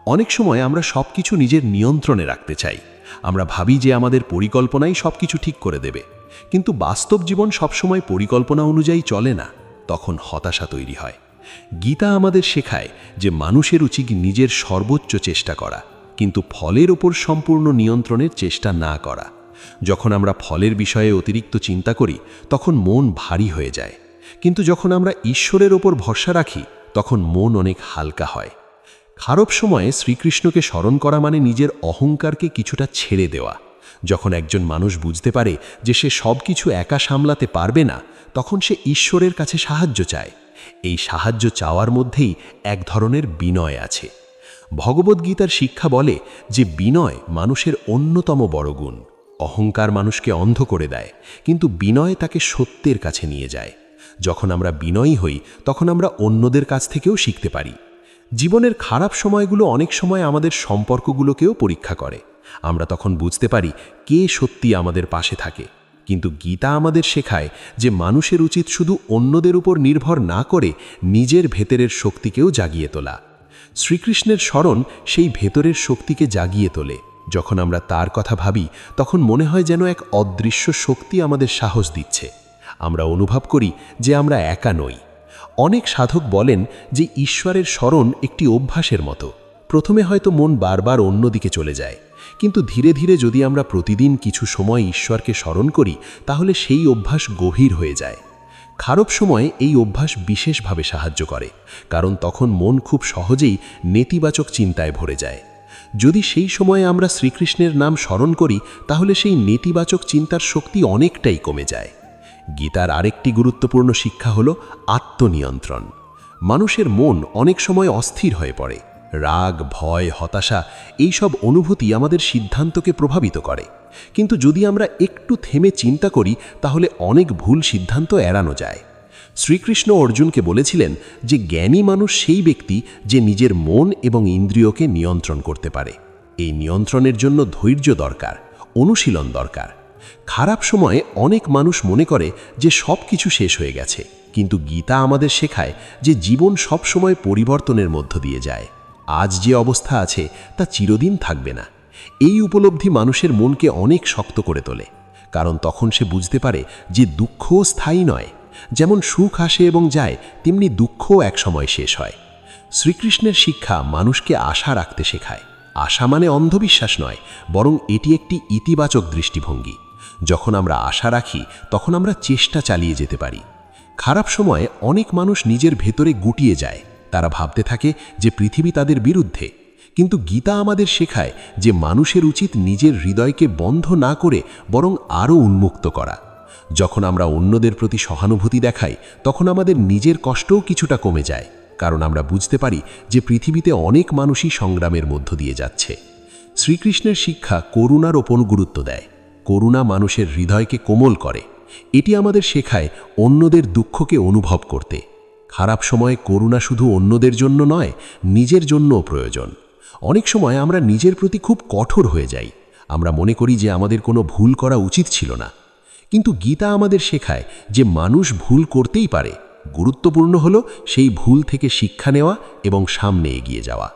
অনেক সময় আমরা সবকিছু নিজের নিয়ন্ত্রণে রাখতে চাই। আমরা ভাবি যে আমাদের পরিকল্পনাই সবকিছু ঠিক করে দেবে, কিন্তু বাস্তব জীবন সবসময় পরিকল্পনা অনুযায়ী চলে না। তখন হতাশা তৈরি হয়। গীতা আমাদের শেখায় যে মানুষের উচিত নিজের সর্বোচ্চ চেষ্টা করা, কিন্তু ফলের ওপর সম্পূর্ণ নিয়ন্ত্রণের চেষ্টা না করা। যখন আমরা ফলের বিষয়ে অতিরিক্ত চিন্তা করি, তখন মন ভারী হয়ে যায়, কিন্তু যখন আমরা ঈশ্বরের ওপর ভরসা রাখি, তখন মন অনেক হালকা হয়। খারাপ সময়ে শ্রীকৃষ্ণকে স্মরণ করা মানে নিজের অহংকারকে কিছুটা ছেড়ে দেওয়া। যখন একজন মানুষ বুঝতে পারে যে সে সব কিছু একা সামলাতে পারবে না, তখন সে ঈশ্বরের কাছে সাহায্য চায়। এই সাহায্য চাওয়ার মধ্যেই এক ধরনের বিনয় আছে। ভগবদ্গীতার শিক্ষা বলে যে বিনয় মানুষের অন্যতম বড় গুণ। অহংকার মানুষকে অন্ধ করে দেয়, কিন্তু বিনয় তাকে সত্যের কাছে নিয়ে যায়। যখন আমরা বিনয়ী হই, তখন আমরা অন্যদের কাছ থেকেও শিখতে পারি। জীবনের খারাপ সময়গুলো অনেক সময় আমাদের সম্পর্কগুলোকেও পরীক্ষা করে। আমরা তখন বুঝতে পারি কে সত্যি আমাদের পাশে থাকে। কিন্তু গীতা আমাদের শেখায় যে মানুষের উচিত শুধু অন্যদের উপর নির্ভর না করে নিজের ভেতরের শক্তিকেও জাগিয়ে তোলা। শ্রীকৃষ্ণের স্মরণ সেই ভেতরের শক্তিকে জাগিয়ে তোলে। যখন আমরা তার কথা ভাবি, তখন মনে হয় যেন এক অদৃশ্য শক্তি আমাদের সাহস দিচ্ছে। আমরা অনুভব করি যে আমরা একা নই। অনেক সাধক বলেন যে ঈশ্বরের স্মরণ একটি অভ্যাসের মতো। প্রথমে হয়তো মন বারবার অন্যদিকে চলে যায়, কিন্তু ধীরে ধীরে যদি আমরা প্রতিদিন কিছু সময় ঈশ্বরকে স্মরণ করি, তাহলে সেই অভ্যাস গভীর হয়ে যায়। খারাপ সময়ে এই অভ্যাস বিশেষভাবে সাহায্য করে, কারণ তখন মন খুব সহজেই নেতিবাচক চিন্তায় ভরে যায়। যদি সেই সময়ে আমরা শ্রীকৃষ্ণের নাম স্মরণ করি, তাহলে সেই নেতিবাচক চিন্তার শক্তি অনেকটাই কমে যায়। গীতার আরেকটি গুরুত্বপূর্ণ শিক্ষা হল আত্মনিয়ন্ত্রণ। মানুষের মন অনেক সময় অস্থির হয়ে পড়ে। রাগ, ভয়, হতাশা এইসব অনুভূতি আমাদের সিদ্ধান্তকে প্রভাবিত করে, কিন্তু যদি আমরা একটু থেমে চিন্তা করি, তাহলে অনেক ভুল সিদ্ধান্ত এড়ানো যায়। শ্রীকৃষ্ণ অর্জুনকে বলেছিলেন যে জ্ঞানী মানুষ সেই ব্যক্তি যে নিজের মন এবং ইন্দ্রিয়কে নিয়ন্ত্রণ করতে পারে। এই নিয়ন্ত্রণের জন্য ধৈর্য দরকার, অনুশীলন দরকার। খারাপ সময়ে অনেক মানুষ মনে করে যে সব কিছু শেষ হয়ে গেছে, কিন্তু গীতা আমাদের শেখায় যে জীবন সব সময় পরিবর্তনের মধ্য দিয়ে যায়। আজ যে অবস্থা আছে তা চিরদিন থাকবে না। এই উপলব্ধি মানুষের মনকে অনেক শক্ত করে তোলে, কারণ তখন সে বুঝতে পারে যে দুঃখও স্থায়ী নয়। যেমন সুখ আসে এবং যায়, তেমনি দুঃখও একসময় শেষ হয়। শ্রীকৃষ্ণের শিক্ষা মানুষকে আশা রাখতে শেখায়। আশা মানে অন্ধবিশ্বাস নয়, বরং এটি একটি ইতিবাচক দৃষ্টিভঙ্গি। যখন আমরা আশা রাখি, তখন আমরা চেষ্টা চালিয়ে যেতে পারি। খারাপ সময়ে অনেক মানুষ নিজের ভেতরে গুটিয়ে যায়। তারা ভাবতে থাকে যে পৃথিবী তাদের বিরুদ্ধে, কিন্তু গীতা আমাদের শেখায় যে মানুষের উচিত নিজের হৃদয়কে বন্ধ না করে বরং আরও উন্মুক্ত করা। যখন আমরা অন্যদের প্রতি সহানুভূতি দেখাই তখন আমাদের নিজের কষ্টও কিছুটা কমে যায়, কারণ আমরা বুঝতে পারি যে পৃথিবীতে অনেক মানুষই সংগ্রামের মধ্য দিয়ে যাচ্ছে। শ্রীকৃষ্ণের শিক্ষা করুণার ওপর গুরুত্ব দেয়। করুণা মানুষের হৃদয়কে কোমল করে। এটি আমাদের শেখায় অন্যদের দুঃখকে অনুভব করতে। খারাপ সময়ে করুণা শুধু অন্যদের জন্য নয়, নিজের জন্যও প্রয়োজন। অনেক সময় আমরা নিজের প্রতি খুব কঠোর হয়ে যাই। আমরা মনে করি যে আমাদের কোনো ভুল করা উচিত ছিল না। কিন্তু গীতা আমাদের শেখায় যে মানুষ ভুল করতেই পারে, গুরুত্বপূর্ণ হলো সেই ভুল থেকে শিক্ষা নেওয়া এবং সামনে এগিয়ে যাওয়া।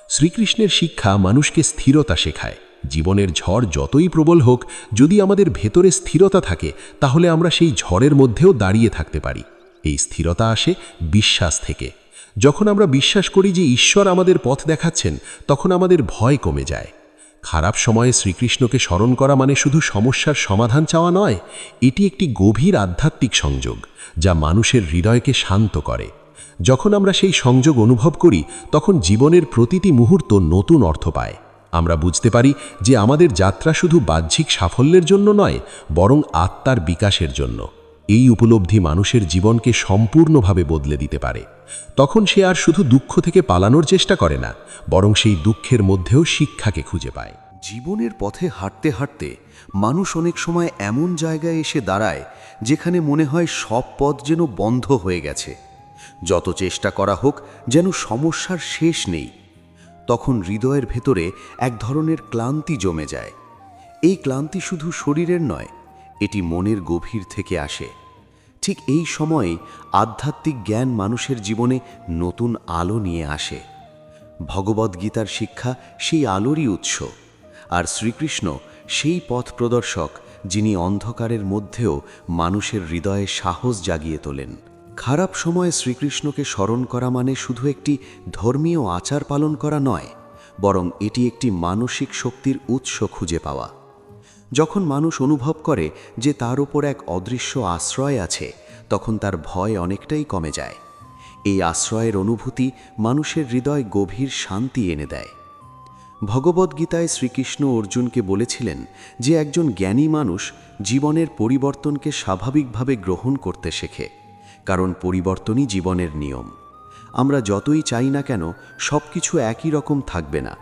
শ্রীকৃষ্ণের শিক্ষা মানুষকে স্থিরতা শেখায়। জীবনের ঝড় যতই প্রবল হোক, যদি আমাদের ভেতরে স্থিরতা থাকে তাহলে আমরা সেই ঝড়ের মধ্যেও দাঁড়িয়ে থাকতে পারি। এই স্থিরতা আসে বিশ্বাস থেকে। যখন আমরা বিশ্বাস করি যে ঈশ্বর আমাদের পথ দেখাচ্ছেন, তখন আমাদের ভয় কমে যায়। খারাপ সময়ে শ্রীকৃষ্ণকে স্মরণ করা মানে শুধু সমস্যার সমাধান চাওয়া নয়, এটি একটি গভীর আধ্যাত্মিক সংযোগ যা মানুষের হৃদয়কে শান্ত করে। যখন আমরা সেই সংযোগ অনুভব করি তখন জীবনের প্রতিটি মুহূর্ত নতুন অর্থ পায়। আমরা বুঝতে পারি যে আমাদের যাত্রা শুধু বাহ্যিক সাফল্যের জন্য নয়, বরং আত্মার বিকাশের জন্য। এই উপলব্ধি মানুষের জীবনকে সম্পূর্ণভাবে বদলে দিতে পারে। তখন সে আর শুধু দুঃখ থেকে পালানোর চেষ্টা করে না, বরং সেই দুঃখের মধ্যেও শিক্ষাকে খুঁজে পায়। জীবনের পথে হাঁটতে হাঁটতে মানুষ অনেক সময় এমন জায়গায় এসে দাঁড়ায় যেখানে মনে হয় সব পথ যেন বন্ধ হয়ে গেছে। যত চেষ্টা করা হোক যেন সমস্যার শেষ নেই। তখন হৃদয়ের ভেতরে এক ধরনের ক্লান্তি জমে যায়। এই ক্লান্তি শুধু শরীরের নয়, এটি মনের গভীর থেকে আসে। ঠিক এই সময়ে আধ্যাত্মিক জ্ঞান মানুষের জীবনে নতুন আলো নিয়ে আসে। ভগবদ্গীতার শিক্ষা সেই আলোরই উৎস, আর শ্রীকৃষ্ণ সেই পথ প্রদর্শক যিনি অন্ধকারের মধ্যেও মানুষের হৃদয়ে সাহস জাগিয়ে তোলেন। খারাপ সময়ে শ্রীকৃষ্ণকে স্মরণ করা মানে শুধু একটি ধর্মীয় আচার পালন করা নয়, বরং এটি একটি মানসিক শক্তির উৎস খুঁজে পাওয়া। যখন মানুষ অনুভব করে যে তার উপর এক অদৃশ্য আশ্রয় আছে, তখন তার ভয় অনেকটাই কমে যায়। এই আশ্রয়ের অনুভূতি মানুষের হৃদয় গভীর শান্তি এনে দেয়। ভগবদ্গীতায় শ্রীকৃষ্ণ অর্জুনকে বলেছিলেন যে একজন জ্ঞানী মানুষ জীবনের পরিবর্তনকে স্বাভাবিকভাবে গ্রহণ করতে শেখে, কারণ পরিবর্তনই জীবনের নিয়ম। আমরা যতই চাই না কেন সব কিছু একই রকম থাকবে না।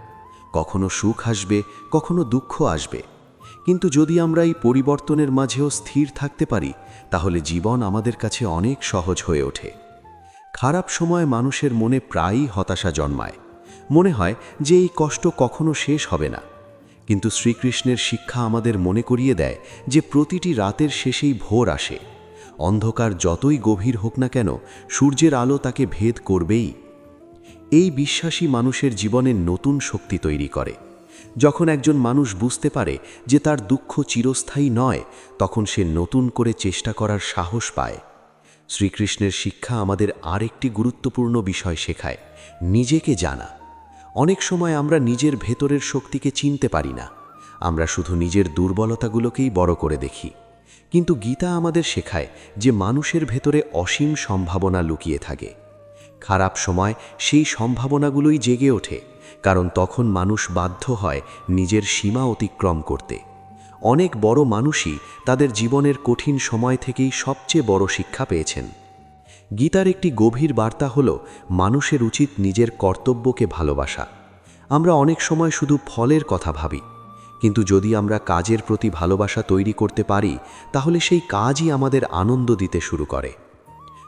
কখনো সুখ আসবে, কখনো দুঃখ আসবে। কিন্তু যদি আমরা এই পরিবর্তনের মাঝেও স্থির থাকতে পারি, তাহলে জীবন আমাদের কাছে অনেক সহজ হয়ে ওঠে। খারাপ সময় মানুষের মনে প্রায়ই হতাশা জন্মায়। মনে হয় যে এই কষ্ট কখনো শেষ হবে না। কিন্তু শ্রীকৃষ্ণের শিক্ষা আমাদের মনে করিয়ে দেয় যে প্রতিটি রাতের শেষেই ভোর আসে। অন্ধকার যতই গভীর হোক না কেন, সূর্যের আলো তাকে ভেদ করবেই। এই বিশ্বাসী মানুষের জীবনে নতুন শক্তি তৈরি করে। যখন একজন মানুষ বুঝতে পারে যে তার দুঃখ চিরস্থায়ী নয়, তখন সে নতুন করে চেষ্টা করার সাহস পায়। শ্রীকৃষ্ণের শিক্ষা আমাদের আরেকটি গুরুত্বপূর্ণ বিষয় শেখায়, নিজেকে জানা। অনেক সময় আমরা নিজের ভেতরের শক্তিকে চিনতে পারি না। আমরা শুধু নিজের দুর্বলতাগুলোকেই বড় করে দেখি। কিন্তু গীতা আমাদের শেখায় যে মানুষের ভেতরে অসীম সম্ভাবনা লুকিয়ে থাকে। খারাপ সময় সেই সম্ভাবনাগুলোই জেগে ওঠে, কারণ তখন মানুষ বাধ্য হয় নিজের সীমা অতিক্রম করতে। অনেক বড় মানুষই তাদের জীবনের কঠিন সময় থেকেই সবচেয়ে বড় শিক্ষা পেয়েছেন। গীতার একটি গভীর বার্তা হল মানুষের উচিত নিজের কর্তব্যকে ভালোবাসা। আমরা অনেক সময় শুধু ফলের কথা ভাবি, কিন্তু যদি আমরা কাজের প্রতি ভালোবাসা তৈরি করতে পারি, তাহলে সেই কাজই আমাদের আনন্দ দিতে শুরু করে।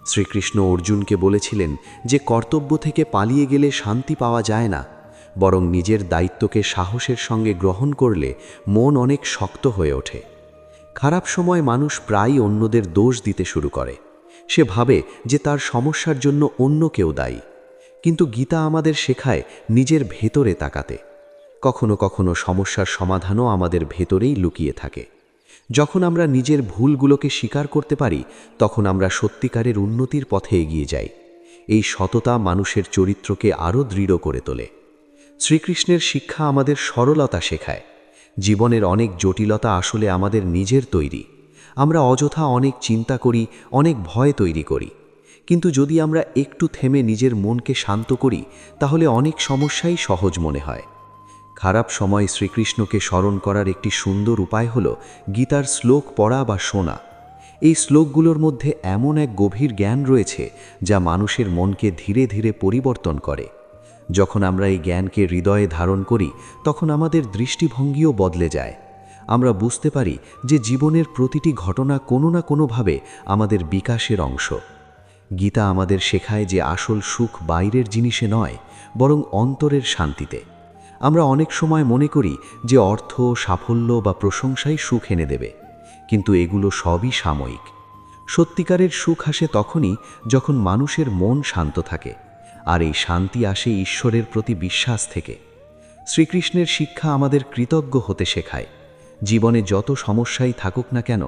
শ্রীকৃষ্ণ অর্জুনকে বলেছিলেন যে কর্তব্য থেকে পালিয়ে গেলে শান্তি পাওয়া যায় না, বরং নিজের দায়িত্বকে সাহসের সঙ্গে গ্রহণ করলে মন অনেক শক্ত হয়ে ওঠে। খারাপ সময় মানুষ প্রায়ই অন্যদের দোষ দিতে শুরু করে। সে ভাবে যে তার সমস্যার জন্য অন্য কেউ দায়ী। কিন্তু গীতা আমাদের শেখায় নিজের ভেতরে তাকাতে। কখনো কখনো সমস্যার সমাধানও আমাদের ভেতরেই লুকিয়ে থাকে। যখন আমরা নিজের ভুলগুলোকে স্বীকার করতে পারি, তখন আমরা সত্যিকারের উন্নতির পথে এগিয়ে যাই। এই সততা মানুষের চরিত্রকে আরও দৃঢ় করে তোলে। শ্রীকৃষ্ণের শিক্ষা আমাদের সরলতা শেখায়। জীবনের অনেক জটিলতা আসলে আমাদের নিজের তৈরি। আমরা অযথা অনেক চিন্তা করি, অনেক ভয় তৈরি করি। কিন্তু যদি আমরা একটু থেমে নিজের মনকে শান্ত করি তাহলে অনেক সমস্যাই সহজ মনে হয়। খারাপ সময় শ্রীকৃষ্ণকে স্মরণ করার একটি সুন্দর উপায় হল গীতার শ্লোক পড়া বা শোনা। এই শ্লোকগুলোর মধ্যে এমন এক গভীর জ্ঞান রয়েছে যা মানুষের মনকে ধীরে ধীরে পরিবর্তন করে। যখন আমরা এই জ্ঞানকে হৃদয়ে ধারণ করি তখন আমাদের দৃষ্টিভঙ্গিও বদলে যায়। আমরা বুঝতে পারি যে জীবনের প্রতিটি ঘটনা কোনো না কোনোভাবে আমাদের বিকাশের অংশ। গীতা আমাদের শেখায় যে আসল সুখ বাইরের জিনিসে নয়, বরং অন্তরের শান্তিতে। আমরা অনেক সময় মনে করি যে অর্থ, সাফল্য বা প্রশংসাই সুখ এনে দেবে, কিন্তু এগুলো সবই সাময়িক। সত্যিকারের সুখ আসে তখনই যখন মানুষের মন শান্ত থাকে, আর এই শান্তি আসে ঈশ্বরের প্রতি বিশ্বাস থেকে। শ্রীকৃষ্ণের শিক্ষা আমাদের কৃতজ্ঞ হতে শেখায়। জীবনে যত সমস্যাই থাকুক না কেন,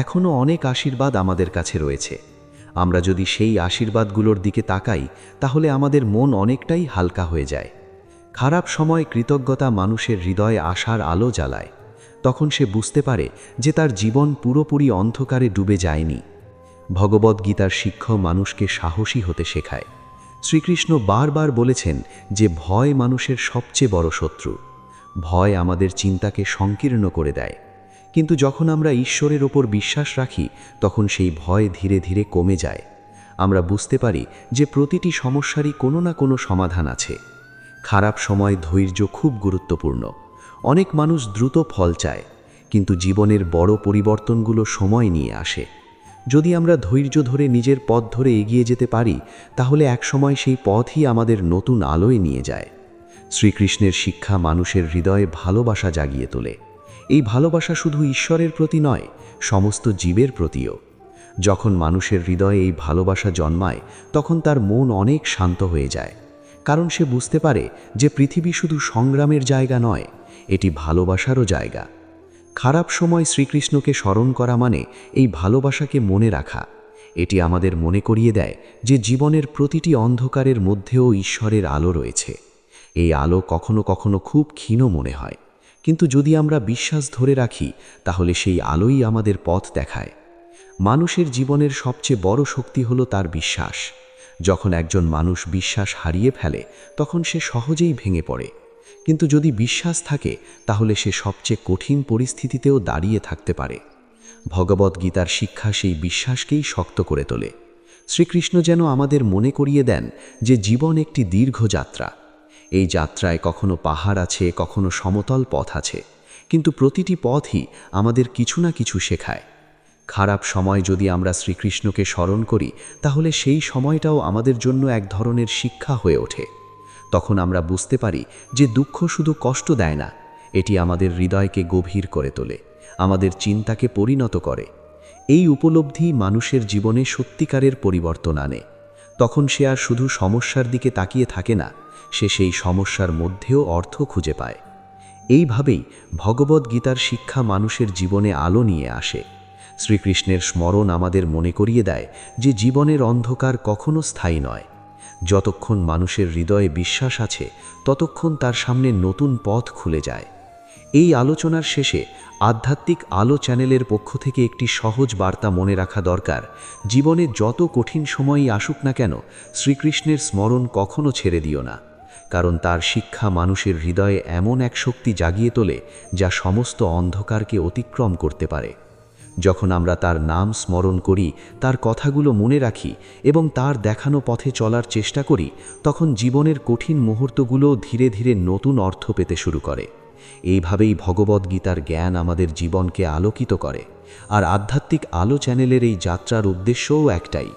এখনও অনেক আশীর্বাদ আমাদের কাছে রয়েছে। আমরা যদি সেই আশীর্বাদগুলোর দিকে তাকাই তাহলে আমাদের মন অনেকটাই হালকা হয়ে যায়। খারাপ সময় কৃতজ্ঞতা মানুষের হৃদয়ে আশার আলো জ্বালায়। তখন সে বুঝতে পারে যে তার জীবন পুরোপুরি অন্ধকারে ডুবে যায়নি। ভগবদ্গীতার শিক্ষা মানুষকে সাহসী হতে শেখায়। শ্রীকৃষ্ণ বারবার বলেছেন যে ভয় মানুষের সবচেয়ে বড় শত্রু। ভয় আমাদের চিন্তাকে সংকীর্ণ করে দেয়, কিন্তু যখন আমরা ঈশ্বরের ওপর বিশ্বাস রাখি তখন সেই ভয় ধীরে ধীরে কমে যায়। আমরা বুঝতে পারি যে প্রতিটি সমস্যারই কোনো না কোনো সমাধান আছে। খারাপ সময় ধৈর্য খুব গুরুত্বপূর্ণ। অনেক মানুষ দ্রুত ফল চায়, কিন্তু জীবনের বড় পরিবর্তনগুলো সময় নিয়ে আসে। যদি আমরা ধৈর্য ধরে নিজের পথ ধরে এগিয়ে যেতে পারি তাহলে একসময় সেই পথই আমাদের নতুন আলোয় নিয়ে যায়। শ্রীকৃষ্ণের শিক্ষা মানুষের হৃদয়ে ভালোবাসা জাগিয়ে তোলে। এই ভালোবাসা শুধু ঈশ্বরের প্রতি নয়, সমস্ত জীবের প্রতিও। যখন মানুষের হৃদয়ে এই ভালোবাসা জন্মায় তখন তার মন অনেক শান্ত হয়ে যায়, কারণ সে বুঝতে পারে যে পৃথিবী শুধু সংগ্রামের জায়গা নয়, এটি ভালোবাসারও জায়গা। খারাপ সময় শ্রীকৃষ্ণকে স্মরণ করা মানে এই ভালোবাসাকে মনে রাখা। এটি আমাদের মনে করিয়ে দেয় যে জীবনের প্রতিটি অন্ধকারের মধ্যেও ঈশ্বরের আলো রয়েছে। এই আলো কখনো কখনো খুব ক্ষীণ মনে হয়, কিন্তু যদি আমরা বিশ্বাস ধরে রাখি তাহলে সেই আলোই আমাদের পথ দেখায়। মানুষের জীবনের সবচেয়ে বড় শক্তি হলো তার বিশ্বাস। যখন একজন মানুষ বিশ্বাস হারিয়ে ফেলে তখন সে সহজেই ভেঙে পড়ে, কিন্তু যদি বিশ্বাস থাকে তাহলে সে সবচেয়ে কঠিন পরিস্থিতিতেও দাঁড়িয়ে থাকতে পারে। ভগবদ্গীতার শিক্ষা সেই বিশ্বাসকেই শক্ত করে তোলে। শ্রীকৃষ্ণ যেন আমাদের মনে করিয়ে দেন যে জীবন একটি দীর্ঘ যাত্রা। এই যাত্রায় কখনো পাহাড় আছে, কখনো সমতল পথ আছে, কিন্তু প্রতিটি পথই আমাদের কিছু না কিছু শেখায়। খারাপ সময় যদি আমরা শ্রীকৃষ্ণকে স্মরণ করি তাহলে সেই সময়টাও আমাদের জন্য এক ধরনের শিক্ষা হয়ে ওঠে। তখন আমরা বুঝতে পারি যে দুঃখ শুধু কষ্ট দেয় না, এটি আমাদের হৃদয়কে গভীর করে তোলে, আমাদের চিন্তাকে পরিণত করে। এই উপলব্ধি মানুষের জীবনে সত্যিকারের পরিবর্তন আনে। তখন সে আর শুধু সমস্যার দিকে তাকিয়ে থাকে না, সে সেই সমস্যার মধ্যেও অর্থ খুঁজে পায়। এইভাবেই ভগবদ্গীতার শিক্ষা মানুষের জীবনে আলো নিয়ে আসে। শ্রীকৃষ্ণের স্মরণ আমাদের মনে করিয়ে দেয় যে জীবনের অন্ধকার কখনো স্থায়ী নয়। যতক্ষণ মানুষের হৃদয়ে বিশ্বাস আছে ততক্ষণ তার সামনে নতুন পথ খুলে যায়। এই আলোচনার শেষে আধ্যাত্মিক আলো চ্যানেলের পক্ষ থেকে একটি সহজ বার্তা মনে রাখা দরকার। জীবনে যত কঠিন সময়ই আসুক না কেন, শ্রীকৃষ্ণের স্মরণ কখনো ছেড়ে দিও না, কারণ তার শিক্ষা মানুষের হৃদয়ে এমন এক শক্তি জাগিয়ে তোলে যা সমস্ত অন্ধকারকে অতিক্রম করতে পারে। যখন আমরা তার নাম স্মরণ করি, তার কথাগুলো মনে রাখি এবং তার দেখানো পথে চলার চেষ্টা করি, তখন জীবনের কঠিন মুহূর্তগুলো ধীরে ধীরে নতুন অর্থ পেতে শুরু করে। এইভাবেই ভগবদ্গীতার জ্ঞান আমাদের জীবনকে আলোকিত করে। আর আধ্যাত্মিক আলো চ্যানেলের এই যাত্রার উদ্দেশ্যও একটাই,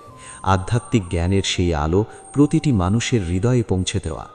আধ্যাত্মিক জ্ঞানের সেই আলো প্রতিটি মানুষের হৃদয়ে পৌঁছে দেওয়া।